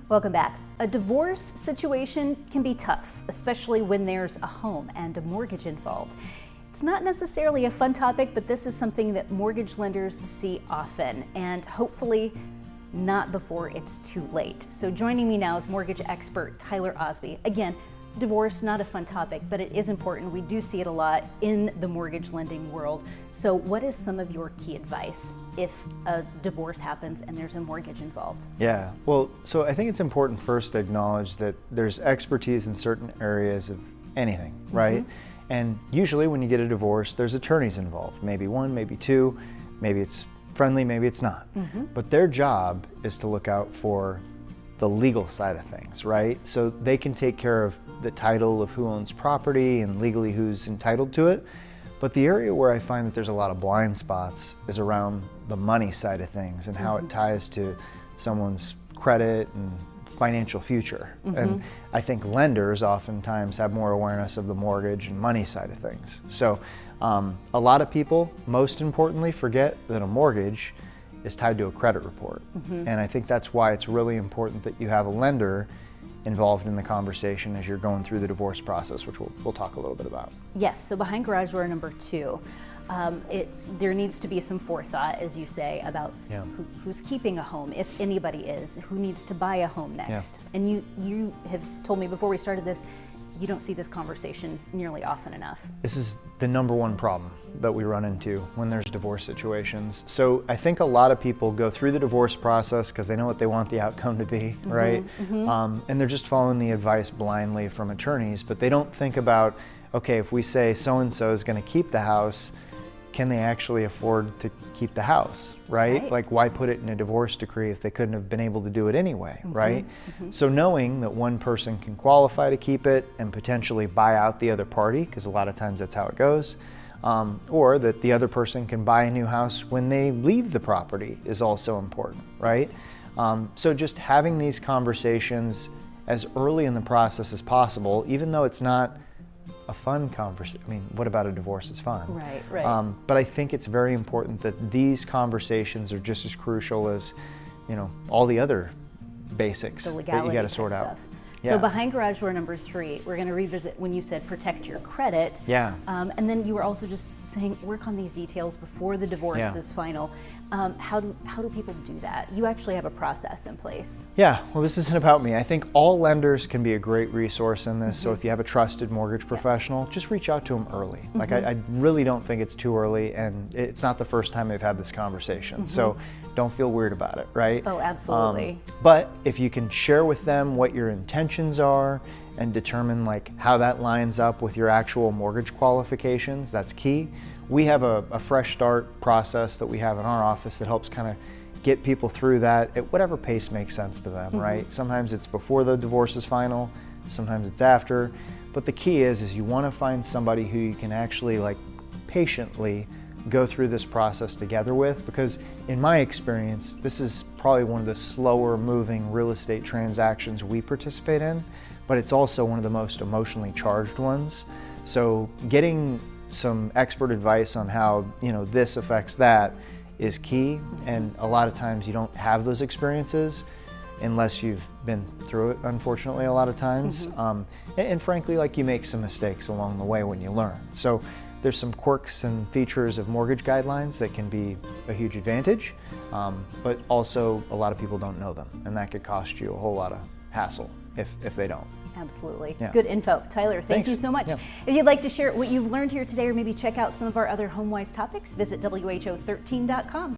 Welcome back. A divorce situation can be tough, especially when there's a home and a mortgage involved. It's not necessarily a fun topic, but this is something that mortgage lenders see often, and hopefully not before it's too late. So joining me now is mortgage expert Tyler Osby. Again, divorce, not a fun topic, but it is important. We do see it a lot in the mortgage lending world. So what is some of your key advice if a divorce happens and there's a mortgage involved? Yeah, well, so I think it's important first to acknowledge that there's expertise in certain areas of anything, right? And usually when you get a divorce, there's attorneys involved, maybe one, maybe two, maybe it's friendly, maybe it's not. But their job is to look out for the legal side of things, right? Yes. So they can take care of the title of who owns property and legally who's entitled to it. But the area where I find that there's a lot of blind spots is around the money side of things and how it ties to someone's credit and financial future. And I think lenders oftentimes have more awareness of the mortgage and money side of things. So a lot of people, most importantly, forget that a mortgage is tied to a credit report. And I think that's why it's really important that you have a lender involved in the conversation as you're going through the divorce process, which we'll talk a little bit about. Yes, so behind garage door number 2, there needs to be some forethought, as you say, about who's keeping a home, if anybody is, who needs to buy a home next. And you have told me before we started this, you don't see this conversation nearly often enough. This is the number one problem that we run into when there's divorce situations. So I think a lot of people go through the divorce process because they know what they want the outcome to be, right? And they're just following the advice blindly from attorneys, but they don't think about, okay, if we say so-and-so is going to keep the house, can they actually afford to keep the house, right? Like, why put it in a divorce decree if they couldn't have been able to do it anyway, right? So knowing that one person can qualify to keep it and potentially buy out the other party, because a lot of times that's how it goes, or that the other person can buy a new house when they leave the property is also important, right? So just having these conversations as early in the process as possible, even though it's not a fun conversation. I mean, what about a divorce is fun? Right. But I think it's very important that these conversations are just as crucial as, all the other basics The that legality you got to sort type out. stuff. So behind garage door number 3, we're going to revisit when you said protect your credit. And then you were also just saying work on these details before the divorce is final. How do people do that? You actually have a process in place. Yeah, well, this isn't about me. I think all lenders can be a great resource in this. So if you have a trusted mortgage professional, just reach out to them early. Like I really don't think it's too early, and it's not the first time they've had this conversation. So don't feel weird about it, right? Oh, absolutely. But if you can share with them what your intentions are and determine like how that lines up with your actual mortgage qualifications, that's key. We have a fresh start process that we have in our office that helps kind of get people through that at whatever pace makes sense to them, right? Sometimes it's before the divorce is final, sometimes it's after. But the key is you want to find somebody who you can actually like patiently go through this process together with, because in my experience, this is probably one of the slower moving real estate transactions we participate in, but it's also one of the most emotionally charged ones. So getting some expert advice on how this affects that is key, and a lot of times you don't have those experiences unless you've been through it, unfortunately, a lot of times. And frankly, like, you make some mistakes along the way when you learn. So there's some quirks and features of mortgage guidelines that can be a huge advantage, but also a lot of people don't know them, and that could cost you a whole lot of hassle if they don't. Absolutely. Good info. Tyler, thank you so much. If you'd like to share what you've learned here today, or maybe check out some of our other HomeWise topics, visit who13.com.